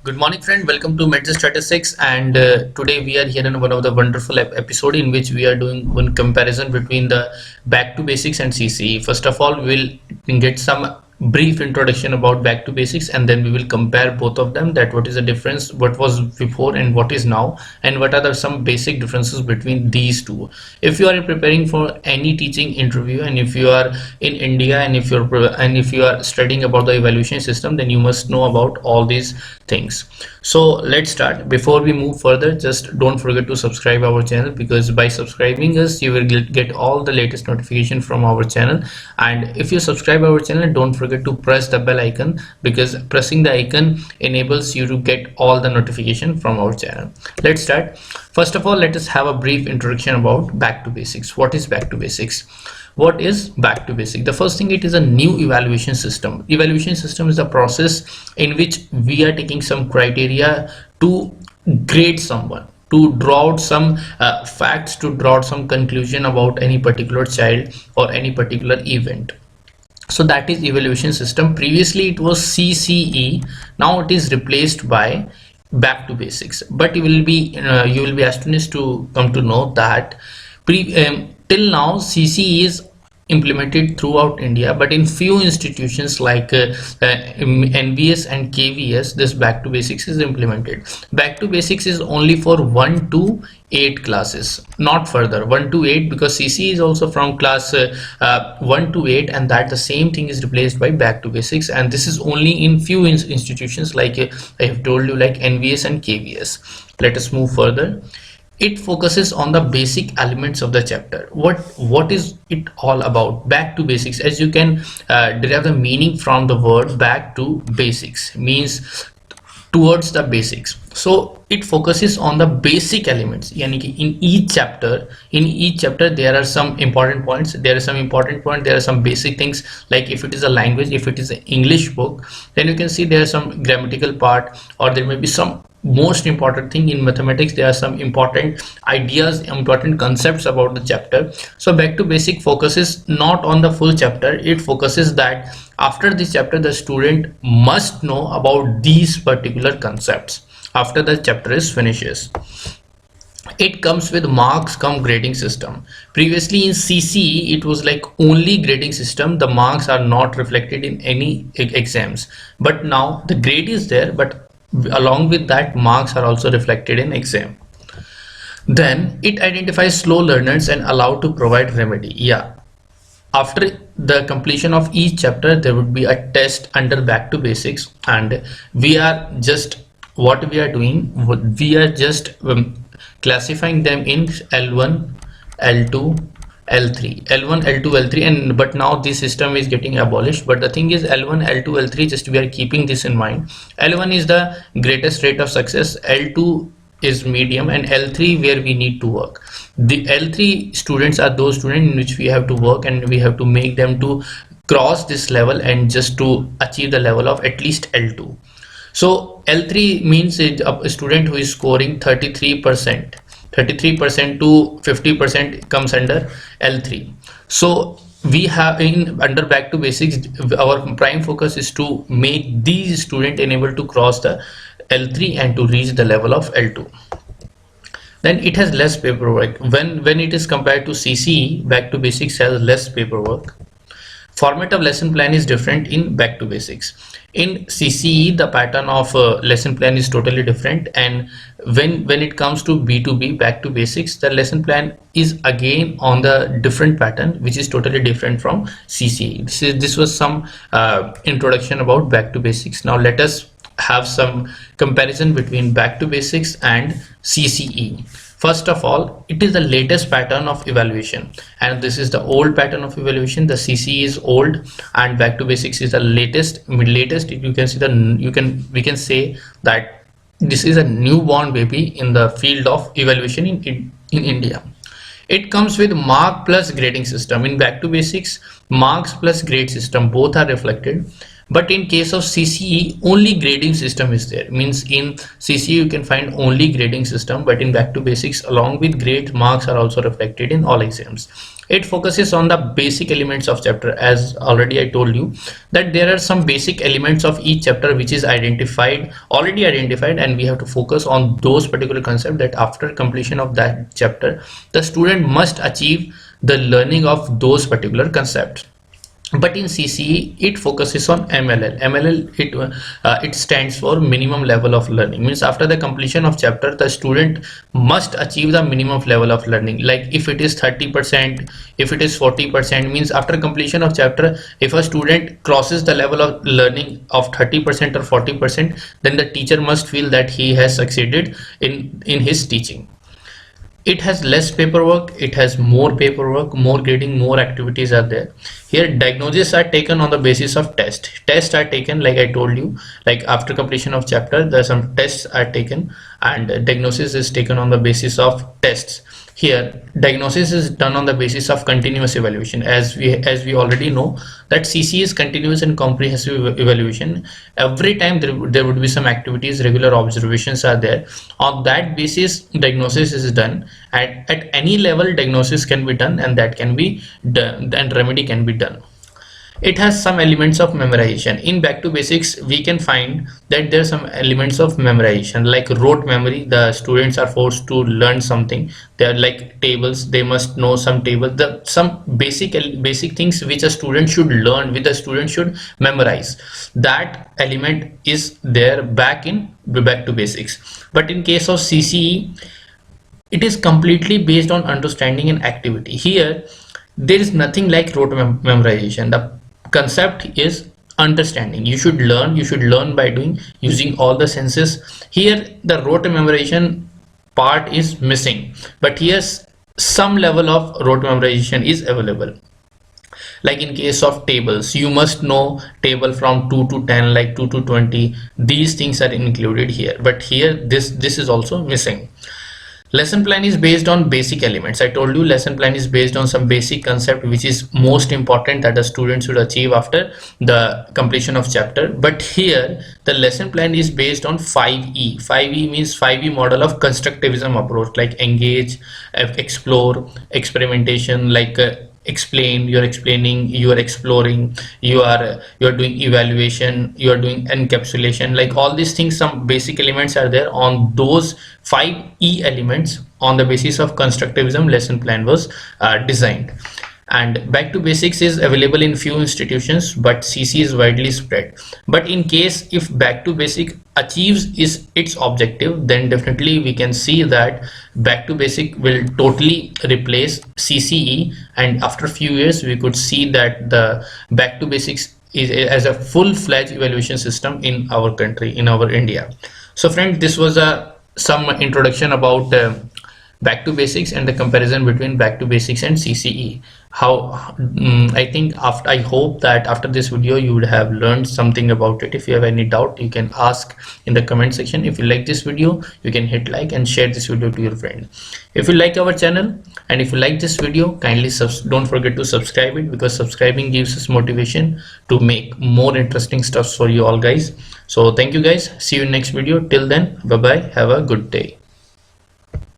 Good morning, friend. Welcome to Mental Statistics. And today we are here in one of the wonderful episode in which we are doing one comparison between the back to basics and CCE. First of all, we'll get some brief introduction about back to basics, and then we will compare both of them. That what is the difference, what was before and what is now, and what are the some basic differences between these two. If you are preparing for any teaching interview, and if you are in India, and if you are studying about the evaluation system, then you must know about all these things. So let's start. Before we move further, just don't forget to subscribe our channel, because by subscribing us you will get all the latest notification from our channel. And if you subscribe our channel, don't forget to press the bell icon, because pressing the icon enables you to get all the notification from our channel. Let's start. First of all, let us have a brief introduction about back to basics. What is back to basics? What is back to basic? The first thing, it is a new evaluation system. Evaluation system is a process in which we are taking some criteria to grade someone, to draw out some facts, to draw out some conclusion about any particular child or any particular event. So that is evaluation system. Previously it was CCE. Now it is replaced by back to basics. But you will be astonished to come to know that till now CCE is implemented throughout India, but in few institutions like NBS and KVS, this back to basics is implemented. Back to basics is only for 1 to 8 classes, not further 1 to 8, because CC is also from class 1 to 8, and that the same thing is replaced by back to basics. And this is only in few institutions like I have told you, like NVS and KVS. Let us move further. It focuses on the basic elements of the chapter. What is it all about? Back to basics, as you can derive the meaning from the word back to basics, means towards the basics. So it focuses on the basic elements. Yani ki in each chapter there are some important points. There are some basic things, like if it is a language, if it is an English book, then you can see there are some grammatical part, or there may be some most important thing in mathematics. There are some important ideas, important concepts about the chapter. So back to basic focuses not on the full chapter. It focuses that after this chapter the student must know about these particular concepts after the chapter is finishes. It comes with marks come grading system. Previously in CCE it was like only grading system. The marks are not reflected in any exams, but now the grade is there, but along with that marks are also reflected in exam. Then it identifies slow learners and allow to provide remedy. Yeah, after the completion of each chapter there would be a test under back to basics, and we are just classifying them in L1, L2, L3, L1, L2, L3, and but now this system is getting abolished. But the thing is, L1, L2, L3, just we are keeping this in mind. L1 is the greatest rate of success, L2 is medium, and L3 where we need to work. The L3 students are those students in which we have to work, and we have to make them to cross this level and just to achieve the level of at least L2. So L3 means a student who is scoring 33%. 33% to 50% comes under L3. So we have under back to basics, our prime focus is to make these students enable to cross the L3 and to reach the level of L2. Then it has less paperwork. When it is compared to CCE, back to basics has less paperwork. Format of lesson plan is different in back to basics. In CCE the pattern of lesson plan is totally different, and when it comes to B2B, back to basics, the lesson plan is again on the different pattern, which is totally different from CCE. This was some introduction about back to basics. Now let us have some comparison between back to basics and CCE. First of all, it is the latest pattern of evaluation, and this is the old pattern of evaluation. The CCE is old and back to basics is the latest. You can see we can say that this is a newborn baby in the field of evaluation in India. It comes with mark plus grading system. In back to basics, marks plus grade system both are reflected. But in case of CCE, only grading system is there. Means in CCE you can find only grading system, but in back to basics, along with grades, marks are also reflected in all exams. It focuses on the basic elements of chapter. As already I told you that there are some basic elements of each chapter which is already identified, and we have to focus on those particular concepts that after completion of that chapter, the student must achieve the learning of those particular concepts. But in CCE it focuses on MLL. It stands for minimum level of learning. Means after the completion of chapter, the student must achieve the minimum level of learning. Like if it is 30%, if it is 40%, means after completion of chapter, if a student crosses the level of learning of 30% or 40%, then the teacher must feel that he has succeeded in his teaching. It has less paperwork, it has more paperwork, more grading, more activities are there. Here diagnoses are taken on the basis of tests are taken, like I told you, like after completion of chapter there are some tests are taken, and diagnosis is taken on the basis of tests. Here diagnosis is done on the basis of continuous evaluation. As we already know that CCE is continuous and comprehensive evaluation. Every time there would be some activities, regular observations are there. On that basis diagnosis is done. At any level diagnosis can be done, and that can be done, and remedy can be done. It has some elements of memorization. In back to basics we can find that there are some elements of memorization, like rote memory. The students are forced to learn something. They are like tables, they must know some table, some basic things which a student should learn, which a student should memorize. That element is there back to basics. But in case of CCE, it is completely based on understanding and activity. Here there is nothing like rote memorization. The concept is understanding. You should learn by doing, using all the senses. Here the rote memorization part is missing, but here some level of rote memorization is available. Like in case of tables, you must know table from 2 to 10, like 2 to 20. These things are included here, but here this is also missing. Lesson plan is based on basic elements. I told you lesson plan is based on some basic concept which is most important that a student should achieve after the completion of chapter. But here the lesson plan is based on 5E. 5E means 5E model of constructivism approach, like engage, explore, experimentation, like explain, you're explaining, you are exploring, you are doing evaluation, you are doing encapsulation. Like all these things, some basic elements are there. On those 5E elements, on the basis of constructivism, lesson plan was designed. And back to basics is available in few institutions, but CC is widely spread. But in case if back to basic achieves its objective, then definitely we can see that back to basic will totally replace CCE, and after a few years we could see that the back to basics is as a full-fledged evaluation system in our country, in our India. So friends, this was some introduction about back to basics and the comparison between back to basics and CCE. I hope that after this video you would have learned something about it. If you have any doubt, you can ask in the comment section. If you like this video, you can hit like and share this video to your friend. If you like our channel and if you like this video, kindly don't forget to subscribe it, because subscribing gives us motivation to make more interesting stuff for you all guys. So thank you guys, see you in next video. Till then, bye bye, have a good day.